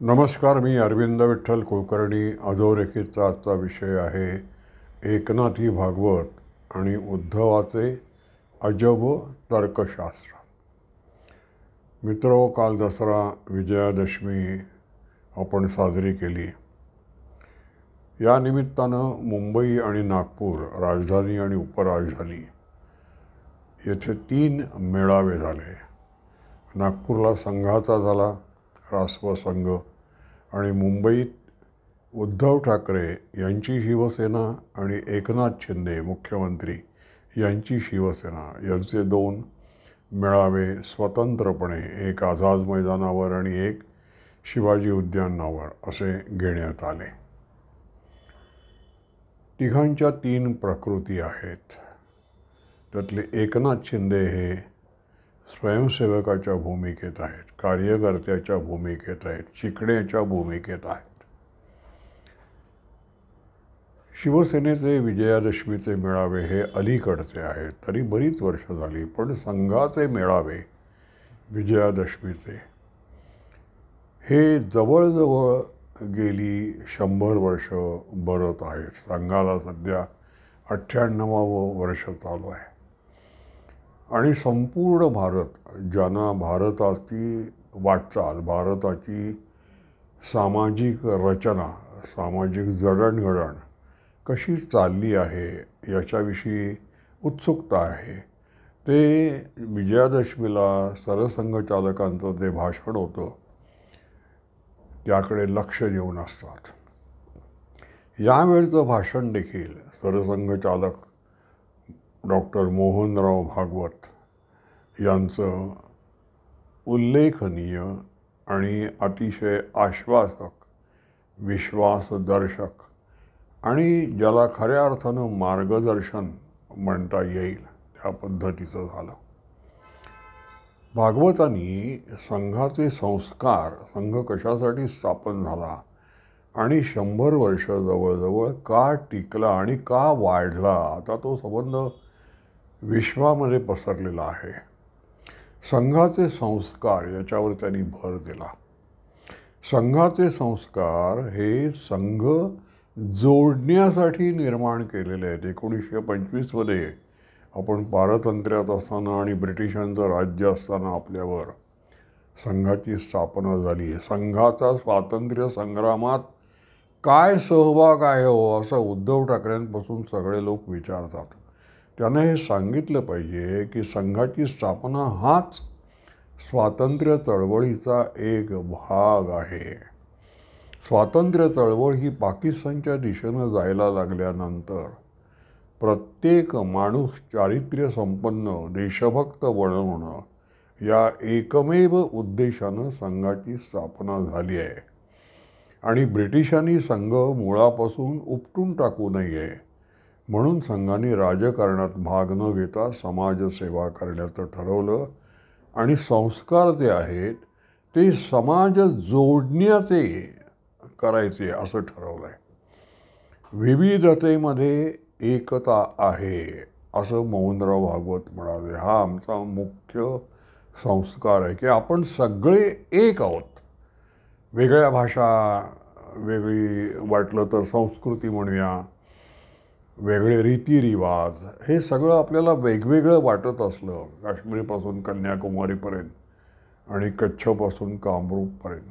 नमस्कार. मी अरविंद विठ्ठल कुलकर्णी. अधोरेखितचा आजचा विषय आहे एकनाथी भागवत आणि उद्धवाचे अजब तर्कशास्त्र. मित्रो, काल दसरा विजयादशमी आपण साजरी केली. या निमित्तानं मुंबई आणि नागपूर, राजधानी आणि उपराजधानी येथे 3 मेळावे झाले. नागपूरला संघाचा झाला, रासप संघ, आणि मुंबईत उद्धव ठाकरे यांची शिवसेना आणि एकनाथ शिंदे मुख्यमंत्री यांची शिवसेना यांचे 2 मेळावे स्वतंत्रपणे, एक आझाद मैदानावर आणि एक शिवाजी उद्यानावर असे घेण्यात आले. तिघांच्या 3 प्रकृती आहेत. त्यातले एकनाथ शिंदे हे स्वयंसेवकाच्या भूमिकेत आहेत, कार्यकर्त्याच्या भूमिकेत आहेत, शिकण्याच्या भूमिकेत आहेत. शिवसेनेचे विजयादशमीचे मेळावे हे अलीकडचे आहेत, तरी बरीच वर्ष झाली. पण संघाचे मेळावे विजयादशमीचे हे जवळजवळ गेली 100 वर्ष भरत आहेत. संघाला सध्या 98वं वर्ष चालू आहे. आणि संपूर्ण भारत, ज्यांना भारताची वाटचाल, भारताची सामाजिक रचना, सामाजिक जडणघडण कशी चालली आहे याच्याविषयी उत्सुकता आहे, ते विजयादशमीला सरसंघचालकांचं जे भाषण होतं त्याकडे लक्ष देऊन असतात. यावेळचं भाषण देखील सरसंघचालक डॉक्टर मोहनराव भागवत यांचं उल्लेखनीय आणि अतिशय आश्वासक, विश्वासदर्शक आणि ज्याला खऱ्या अर्थानं मार्गदर्शन म्हणता येईल त्या पद्धतीचं झालं. भागवतांनी संघाचे संस्कार, संघ कशासाठी स्थापन झाला आणि 100 वर्ष जवळजवळ का टिकला आणि का वाढला, आता तो संबंध विश्वामध्ये पसरलेला आहे. संघाचे संस्कार याच्यावर त्यांनी भर दिला. संघाचे संस्कार हे संघ जोडण्यासाठी निर्माण केलेले आहेत. 1925मध्ये आपण पारतंत्र्यात असताना आणि ब्रिटिशांचं राज्य असताना आपल्यावर संघाची स्थापना झाली. संघाचा स्वातंत्र्य संग्रामात काय सहभाग आहे हो, असं उद्धव ठाकरेंपासून सगळे लोक विचारतात. त्यानं हे सांगितलं पाहिजे की संघाची स्थापना हाच स्वातंत्र्य चळवळीचा एक भाग आहे. स्वातंत्र्य चळवळ ही पाकिस्तानच्या दिशेनं जायला लागल्यानंतर प्रत्येक माणूस चारित्र्य संपन्न, देशभक्त बनवणं या एकमेव उद्देशानं संघाची स्थापना झाली आहे. आणि ब्रिटिशांनी संघ मुळापासून उपटून टाकू नये म्हणून संघाने राजकारणात भाग न घेता समाजसेवा करण्याचं ठरवलं. आणि संस्कार जे आहेत ते समाज जोडण्याचे करायचे असं ठरवलं आहे. विविधतेमध्ये एकता आहे असं मोहनराव भागवत म्हणाले. हा आमचा मुख्य संस्कार आहे की आपण सगळे एक आहोत. वेगळ्या भाषा, वेगळी वाटलं तर संस्कृती म्हणूया, वेगळे रीतिरिवाज, हे सगळं आपल्याला वेगवेगळं वाटत असलं, काश्मीरपासून कन्याकुमारीपर्यंत आणि कच्छपासून कामरूपपर्यंत,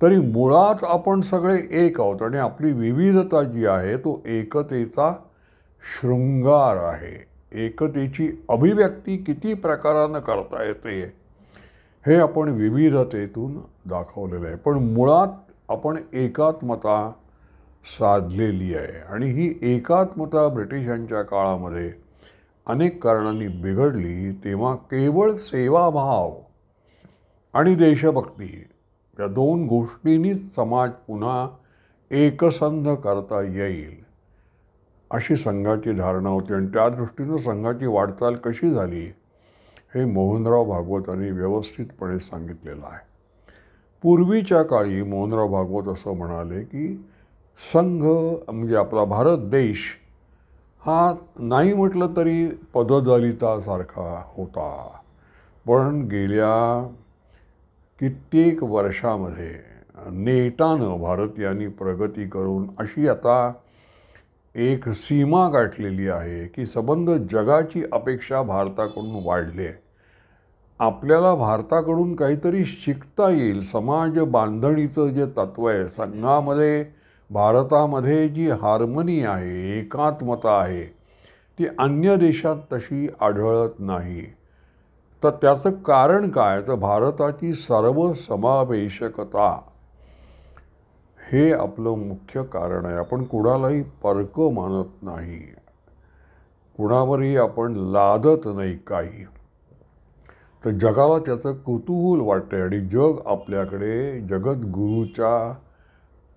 तरी मुळात आपण सगळे एक आहोत. आणि आपली विविधता जी आहे तो एकतेचा शृंगार आहे. एकतेची अभिव्यक्ती किती प्रकारानं करता येते हे आपण विविधतेतून दाखवलेलं आहे. पण मुळात आपण एकात्मता साधलेली आहे. आणि ही एकात्मता ब्रिटिशांच्या काळामध्ये अनेक कारणांनी बिघडली. तेव्हा केवळ सेवाभाव आणि देशभक्ती या 2 गोष्टींनीच समाज पुन्हा एकसंध करता येईल अशी संघाची धारणा होती. आणि त्या दृष्टीनं संघाची वाटचाल कशी झाली हे मोहनराव भागवतांनी व्यवस्थितपणे सांगितलेलं आहे. पूर्वीच्या काळी मोहनराव भागवत असं म्हणाले की संघ म्हणजे आपला भारत देश हा नाही म्हटलं तरी पददलितासारखा होता. पण गेल्या कित्येक वर्षामध्ये नेटानं भारतीयांनी प्रगती करून अशी आता एक सीमा गाठलेली आहे की संबंध जगाची अपेक्षा भारताकडून वाढली आहे. आपल्याला भारताकडून काहीतरी शिकता येईल. समाज बांधणीचं जे तत्व आहे, संघामध्ये भारतामध्ये जी हार्मनी आहे, एकात्मता आहे, ती अन्य देशात तशी आढळत नाही. तर त्याचं कारण काय? तर भारताची सर्वसमावेशकता हे आपलं मुख्य कारण आहे. आपण कुणालाही परक मानत नाही, कुणावरही आपण लादत नाही काही. तर जगाला त्याचं कुतूहल वाटतंय आणि जग आपल्याकडे जगद्गुरूच्या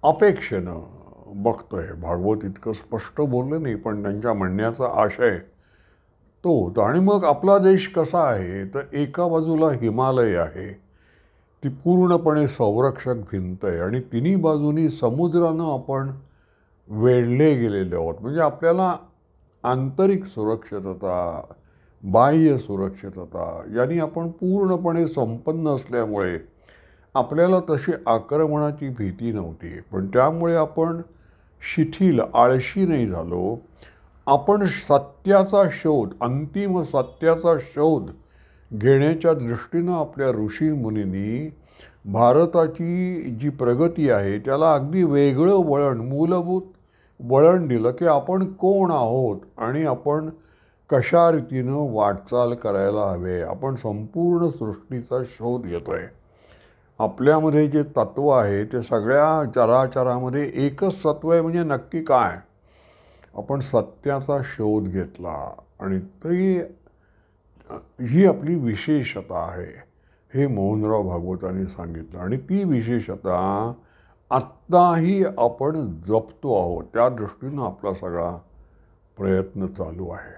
अपेक्षेनं बघतोय. भागवत इतकं स्पष्ट बोललं नाही, पण त्यांच्या म्हणण्याचा आशय तो. आणि मग आपला देश कसा आहे? तर एका बाजूला हिमालय आहे, ती पूर्णपणे संरक्षक भिंत आहे आणि तिन्ही बाजूनी समुद्रानं आपण वेढले गेलेले आहोत. म्हणजे आपल्याला आंतरिक सुरक्षितता, बाह्य सुरक्षितता यांनी आपण पूर्णपणे संपन्न असल्यामुळे आपल्याला तशी आक्रमणाची भीती नव्हती. पण त्यामुळे आपण शिथिल, आळशी नाही झालो. आपण सत्याचा शोध, अंतिम सत्याचा शोध घेण्याच्या दृष्टीनं आपल्या ऋषीमुनींनी भारताची जी प्रगती आहे त्याला अगदी वेगळं वळण, मूलभूत वळण दिलं की आपण कोण आहोत आणि आपण कशा रीतीनं वाटचाल करायला हवे. आपण संपूर्ण सृष्टीचा शोध घेतोय. आपल्यामध्ये जे तत्व आहे ते सगळ्या चराचरामध्ये एकच तत्व आहे. म्हणजे नक्की काय? आपण सत्याचा शोध घेतला आणि ती ही आपली विशेषता आहे, हे मोहनराव भागवतांनी सांगितलं. आणि ती विशेषता आत्ताही आपण जपतो आहोत. त्या दृष्टीनं आपला सगळा प्रयत्न चालू आहे.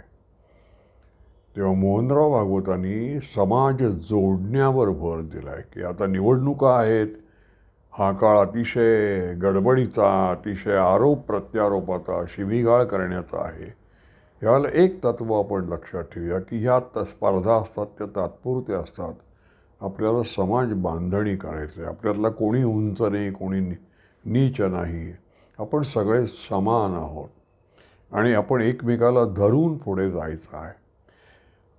तेव्हा मोहनराव भागवतांनी समाज जोडण्यावर भर दिला आहे की आता निवडणुका आहेत, हा काळ अतिशय गडबडीचा, अतिशय आरोप प्रत्यारोपाचा, शिवीगाळ करण्याचा आहे. याला एक तत्व आपण लक्षात ठेवूया की ह्या स्पर्धा असतात त्या तात्पुरत्या असतात. आपल्याला समाज बांधणी करायचं आहे. आपल्यातला कोणी उंच नाही, कोणी नीच नाही. आपण सगळे समान आहोत आणि आपण एकमेकाला धरून पुढे जायचं आहे.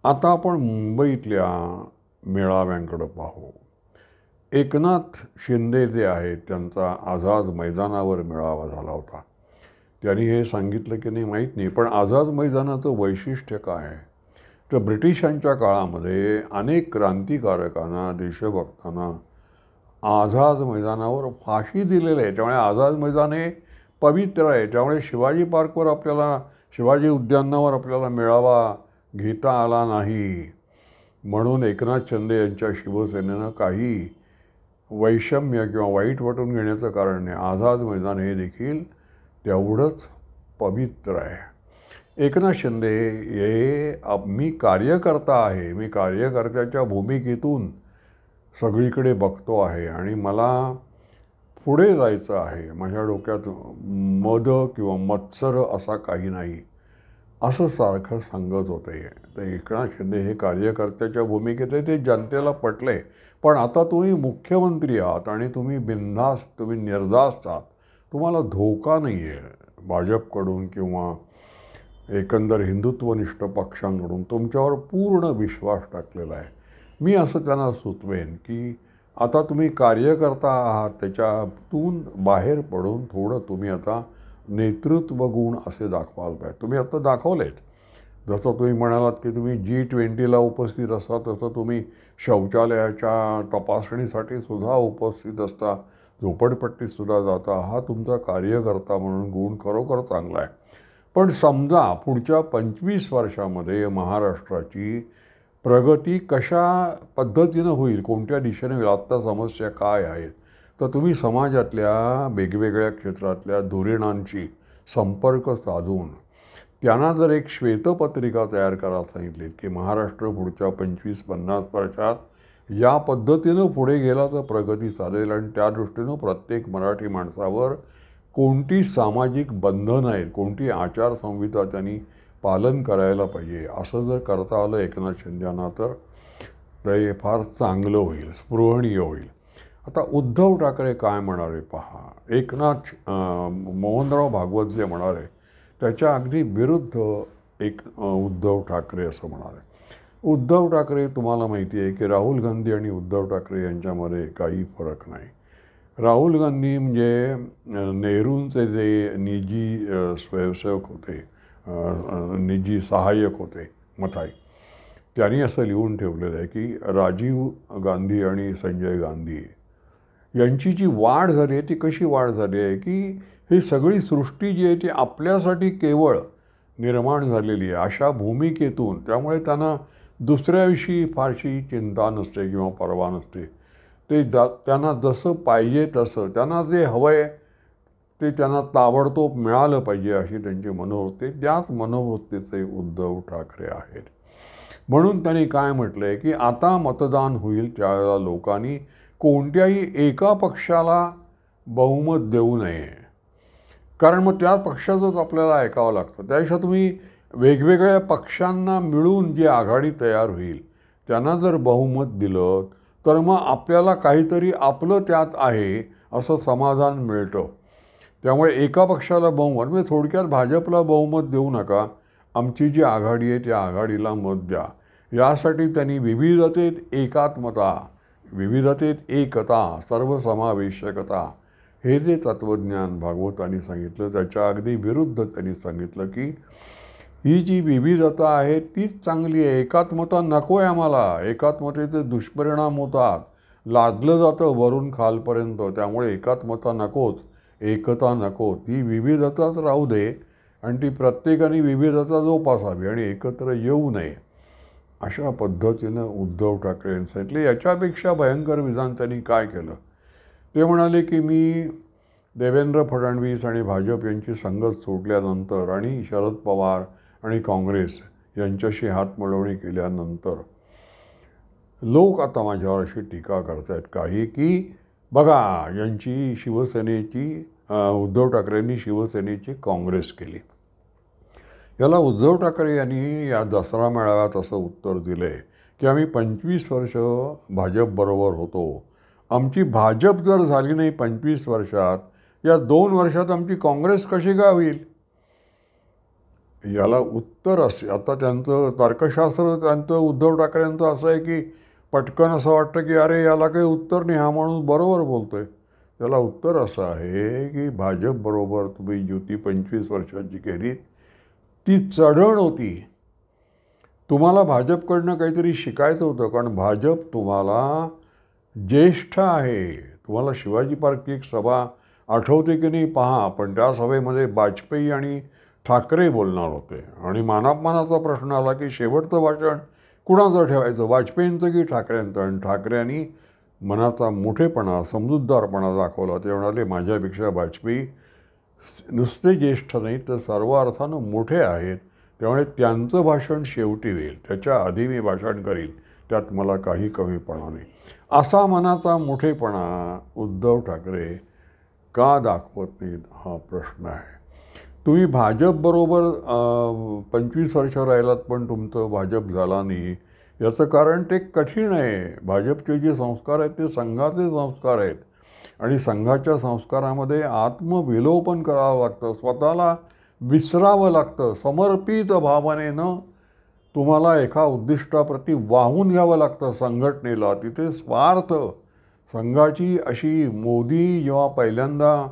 आता आपण मुंबईतल्या मेळाव्यांकडं पाहू. एकनाथ शिंदे जे आहेत त्यांचा आझाद मैदानावर मेळावा झाला होता. त्यांनी हे सांगितलं की नाही माहीत नाही, पण आझाद मैदानाचं वैशिष्ट्य काय आहे? तर ब्रिटिशांच्या काळामध्ये अनेक क्रांतिकारकांना, देशभक्तांना आझाद मैदानावर फाशी दिलेलं आहे. त्यामुळे आझाद मैदान हे पवित्र आहे. त्यामुळे शिवाजी पार्कवर आपल्याला, शिवाजी उद्यानावर आपल्याला मेळावा घेता आला नाही. म्हणून एकनाथ शिंदे यांच्या शिवसेनेनं काही वैषम्य किंवा वाईट वाटून घेण्याचं कारण नाही. आझाद मैदान हे देखील तेवढंच पवित्र आहे. एकनाथ शिंदे हे मी कार्यकर्ता आहे, मी कार्यकर्त्याच्या भूमिकेतून सगळीकडे बघतो आहे आणि मला पुढे जायचं आहे. माझ्या डोक्यात मद किंवा मत्सर असा काही नाही, असं सारखं सांगत होते. तर एकनाथ शिंदे हे कार्यकर्त्याच्या भूमिकेत आहे, ते जनतेला पटले. पण आता तुम्ही मुख्यमंत्री आहात आणि तुम्ही बिनधास्त, तुम्ही निर्धास्त आहात, तुम्हाला धोका नाही आहे भाजपकडून किंवा एकंदर हिंदुत्वनिष्ठ पक्षांकडून. तुमच्यावर पूर्ण विश्वास टाकलेला आहे. मी असं त्यांना सुचवेन की आता तुम्ही कार्यकर्ता आहात, त्याच्यातून बाहेर पडून थोडं तुम्ही आता नेतृत्व गुण असे दाखवाल पाहिजे. तुम्ही आता दाखवलेत. जसं तुम्ही म्हणालात की तुम्ही G20ला उपस्थित असता, तसं तुम्ही शौचालयाच्या तपासणीसाठी सुद्धा उपस्थित असता, झोपडपट्टीतसुद्धा जाता. हा तुमचा कार्यकर्ता म्हणून गुण खरोखर चांगला आहे. पण समजा पुढच्या 25 वर्षामध्ये महाराष्ट्राची प्रगती कशा पद्धतीनं होईल, कोणत्या दिशेने होईल, आत्ता समस्या काय आहेत, तर तुम्ही समाजातल्या वेगवेगळ्या क्षेत्रातल्या धुरीणांशी संपर्क साधून त्यांना जर एक श्वेतपत्रिका तयार करायला सांगितली की महाराष्ट्र पुढच्या 25-50 वर्षात या पद्धतीनं पुढे गेला तर प्रगती साधेल आणि त्या दृष्टीनं प्रत्येक मराठी माणसावर कोणती सामाजिक बंधनं आहेत, कोणती आचारसंहिता त्यांनी पालन करायला पाहिजे, असं जर करता आलं एकनाथ शिंदेंना तर ते फार चांगलं होईल, स्पृहणीय होईल. आता उद्धव ठाकरे काय म्हणाले पहा. एकनाथ मोहनराव भागवत जे म्हणाले त्याच्या अगदी विरुद्ध उद्धव ठाकरे असं म्हणाले. उद्धव ठाकरे, तुम्हाला माहिती आहे की राहुल गांधी आणि उद्धव ठाकरे यांच्यामध्ये काही फरक नाही. राहुल गांधी म्हणजे नेहरूंचे जे निजी स्वयंसेवक होते, निजी सहाय्यक होते मथाई, त्यांनी असं लिहून ठेवलेलं आहे की राजीव गांधी आणि संजय गांधी यांची जी वाढ झाली आहे ती कशी वाढ झाली आहे की ही सगळी सृष्टी जी आहे ती आपल्यासाठी केवळ निर्माण झालेली आहे अशा भूमिकेतून, त्यामुळे त्यांना दुसऱ्याविषयी फारशी चिंता नसते किंवा पर्वा नसते. ते त्यांना जसं पाहिजे तसं, त्यांना जे हवं आहे ते त्यांना ताबडतोब मिळालं पाहिजे अशी त्यांची मनोवृत्ती. त्याच मनोवृत्तीचे उद्धव ठाकरे आहेत. म्हणून त्यांनी काय म्हटलं आहे की आता मतदान होईल त्यावेळेला लोकांनी कोणत्याही एका पक्षाला बहुमत देऊ नये, कारण मग त्या पक्षाचंच आपल्याला ऐकावं लागतं. त्यापेक्षा तुम्ही वेगवेगळ्या पक्षांना मिळून जी आघाडी तयार होईल त्यांना जर बहुमत दिलं तर मग आपल्याला काहीतरी आपलं त्यात आहे असं समाधान मिळतं. त्यामुळे एका पक्षाला बहुमत, म्हणजे थोडक्यात भाजपला बहुमत देऊ नका, आमची जी आघाडी आहे त्या आघाडीला मत द्या. यासाठी त्यांनी विविधतेत एकात्मता, विविधतेत एकता, सर्वसमावेशकता हे जे तत्त्वज्ञान भागवतांनी सांगितलं त्याच्या अगदी विरुद्ध त्यांनी सांगितलं की ही जी विविधता आहे तीच चांगली आहे, एकात्मता नको आहे आम्हाला. एकात्मतेचे दुष्परिणाम होतात, लादलं जातं वरून खालपर्यंत. त्यामुळे एकात्मता नकोच, एकता नको, ती विविधताच राहू दे आणि ती प्रत्येकाने विविधता जोपासावी आणि एकत्र येऊ नये अशा पद्धतीनं उद्धव ठाकरे यांनी सांगितले. याच्यापेक्षा भयंकर विधान त्यांनी काय केलं ते म्हणाले की मी देवेंद्र फडणवीस आणि भाजप यांची संगत सोडल्यानंतर आणि शरद पवार आणि काँग्रेस यांच्याशी हातमिळवणी केल्यानंतर लोक आता माझ्यावर अशी टीका करत आहेत काही की बघा यांची शिवसेनेची, उद्धव ठाकरेंनी शिवसेनेची काँग्रेस केली. याला उद्धव ठाकरे यांनी या दसरा मेळाव्यात असं उत्तर दिलं आहे की आम्ही 25 वर्ष भाजपबरोबर होतो, आमची भाजप जर झाली नाही 25 वर्षात, या 2 वर्षात आमची काँग्रेस कशी काय होईल. याला उत्तर असे, आता त्यांचं तर्कशास्त्र त्यांचं उद्धव ठाकरेंचं असं आहे की पटकन असं वाटतं की अरे याला काही उत्तर नाही, हा माणूस बरोबर बोलतोय. त्याला उत्तर असं आहे की भाजपबरोबर तुम्ही युती 25 वर्षाची केली, ती चढण होती. तुम्हाला भाजपकडनं काहीतरी शिकायचं होतं, कारण भाजप तुम्हाला ज्येष्ठ आहे. तुम्हाला शिवाजी पार्कची एक सभा आठवते की नाही पहा, पण त्या सभेमध्ये वाजपेयी आणि ठाकरे बोलणार होते आणि मानापमानाचा प्रश्न आला की शेवटचं भाषण कुणाचं ठेवायचं, वाजपेयींचं की ठाकरेंचं. आणि ठाकरेंनी मनाचा मोठेपणा, समजूतदारपणा दाखवला. ते म्हणाले माझ्यापेक्षा वाजपेयी नुसते ज्येष्ठ नाहीत तर सर्व अर्थानं मोठे आहेत, त्यामुळे त्यांचं भाषण शेवटी होईल, त्याच्या आधी मी भाषण करील, त्यात मला काही कमीपणा नाही. असा मनाचा मोठेपणा उद्धव ठाकरे का दाखवत नाहीत हा प्रश्न आहे. तुम्ही भाजपबरोबर 25 वर्ष राहिलात पण तुमचं भाजप झाला नाही, याचं कारण ते कठीण आहे. भाजपचे जे संस्कार आहेत ते संघाचे संस्कार आहेत आणि संघाच्या संस्कारामध्ये आत्मविलोपन करावं लागतं, स्वतःला विसरावं लागतं, समर्पित भावनेनं तुम्हाला एका उद्दिष्टाप्रती वाहून घ्यावं लागतं संघटनेला. तिथे स्वार्थ, संघाची अशी मोदी जेव्हा पहिल्यांदा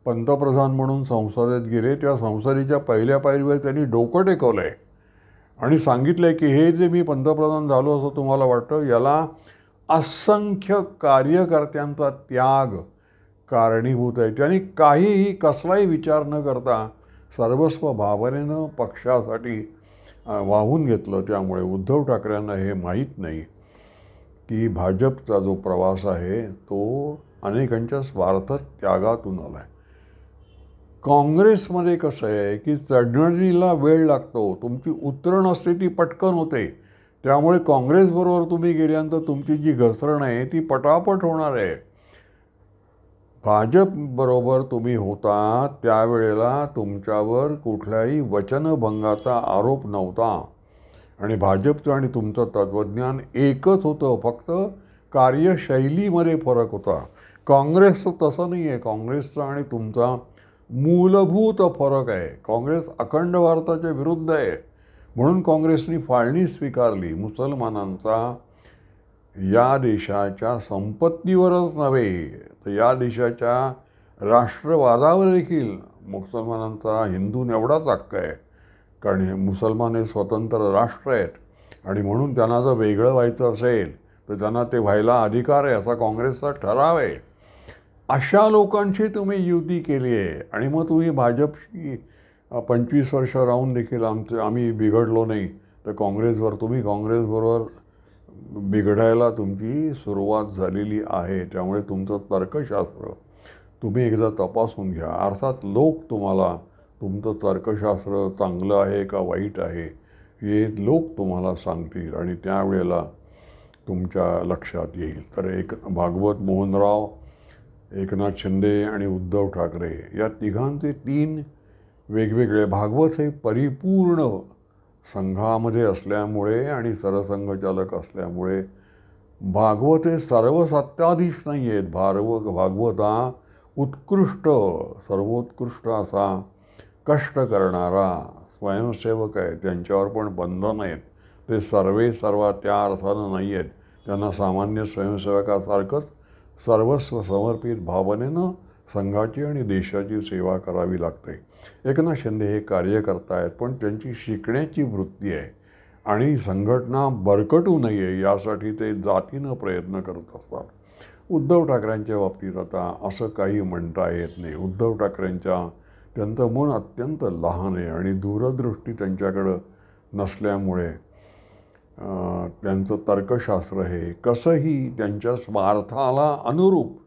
पंतप्रधान म्हणून संसदेत गेले त्या संसदेच्या पहिल्या पायरीवर त्यांनी डोकं टेकवलं आहे आणि सांगितलं आहे की हे जे मी पंतप्रधान झालो असं तुम्हाला वाटतं, याला असंख्य कार्यकर्त्यांचा त्याग कारणीभूत आहे. त्यांनी काहीही कसलाही विचार न करता सर्वस्व भावनेनं पक्षासाठी वाहून घेतलं. त्यामुळे उद्धव ठाकरेंना हे माहीत नाही की भाजपचा जो प्रवास आहे तो अनेकांच्या स्वार्थ त्यागातून आला आहे. काँग्रेसमध्ये कसं आहे की चढणीला वेळ लागतो, तुमची उतरण असते ती पटकन होते. त्यामुळे काँग्रेसबरोबर तुम्ही गेल्यानंतर तुमची जी घसरण आहे ती पटापट होणार आहे. भाजपबरोबर तुम्ही होता त्यावेळेला तुमच्यावर कुठल्याही वचनभंगाचा आरोप नव्हता आणि भाजपचं आणि तुमचं तत्त्वज्ञान एकच होतं, फक्त कार्यशैलीमध्ये फरक होता. काँग्रेसचं तसं नाही आहे. काँग्रेसचा आणि तुमचा मूलभूत फरक आहे. काँग्रेस अखंड भारताच्या विरुद्ध आहे. म्हणून काँग्रेसनी फाळणी स्वीकारली. मुसलमानांचा या देशाच्या संपत्तीवरच नव्हे तर या देशाच्या राष्ट्रवादावर देखील मुसलमानांचा हिंदूंना एवढाच हक्क आहे. कारण हे मुसलमान हे स्वतंत्र राष्ट्र आहेत आणि म्हणून त्यांना जर वेगळं व्हायचं असेल तर त्यांना ते व्हायला अधिकार आहे असा काँग्रेसचा ठराव आहे. अशा लोकांशी तुम्ही युती केली आहे आणि मग तुम्ही भाजपशी 25 वर्ष राहून देखील आम्ही बिघडलो नाही तर तुम्ही काँग्रेसबरोबर बिघडायला तुमची सुरुवात झालेली आहे. त्यामुळे तुमचं तर्कशास्त्र तुम्ही एकदा तपासून घ्या. अर्थात लोक तुम्हाला तुमचं तर्कशास्त्र चांगलं आहे का वाईट आहे हे लोक तुम्हाला सांगतील आणि त्यावेळेला तुमच्या लक्षात येईल. तर भागवत मोहनराव, एकनाथ शिंदे आणि उद्धव ठाकरे या तिघांचे 3 वेगवेगळे. भागवत हे परिपूर्ण संघामध्ये असल्यामुळे आणि सरसंघचालक असल्यामुळे भागवत हे सर्व सत्ताधीश नाही आहेत. भागवत हा सर्वोत्कृष्ट असा कष्ट करणारा स्वयंसेवक आहे. त्यांच्यावर पण बंधन आहेत. ते सर्वा त्या अर्थानं नाही आहेत. त्यांना सामान्य स्वयंसेवकासारखंच सर्वस्व समर्पित भावनेनं संघाची आणि देशाची सेवा करावी लागते. एकनाथ शिंदे हे कार्यकर्ता आहेत पण त्यांची शिकण्याची वृत्ती आहे आणि संघटना बरकटू नये यासाठी ते जातीनं प्रयत्न करत असतात. उद्धव ठाकरेंच्या बाबतीत आता असं काही म्हणता येत नाही. उद्धव त्यांचं मन अत्यंत लहान आहे आणि दूरदृष्टी त्यांच्याकडं नसल्यामुळे त्यांचं तर्कशास्त्र हे कसंही त्यांच्या स्वार्थाला अनुरूप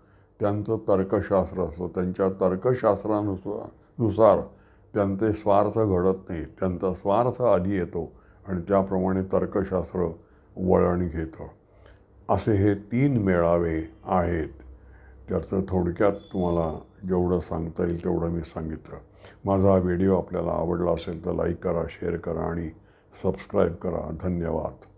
त्यांचं तर्कशास्त्र असतं. त्यांच्या तर्कशास्त्रानुसार त्यांचे स्वार्थ घडत नाही. त्यांचा स्वार्थ आधी येतो आणि त्याप्रमाणे तर्कशास्त्र वळण घेतं. असे हे 3 मेळावे आहेत. त्याचं थोडक्यात तुम्हाला जेवढं सांगता येईल तेवढं मी सांगितलं. माझा हा व्हिडिओ आपल्याला आवडला असेल तर लाईक करा, शेअर करा आणि सबस्क्राईब करा. धन्यवाद.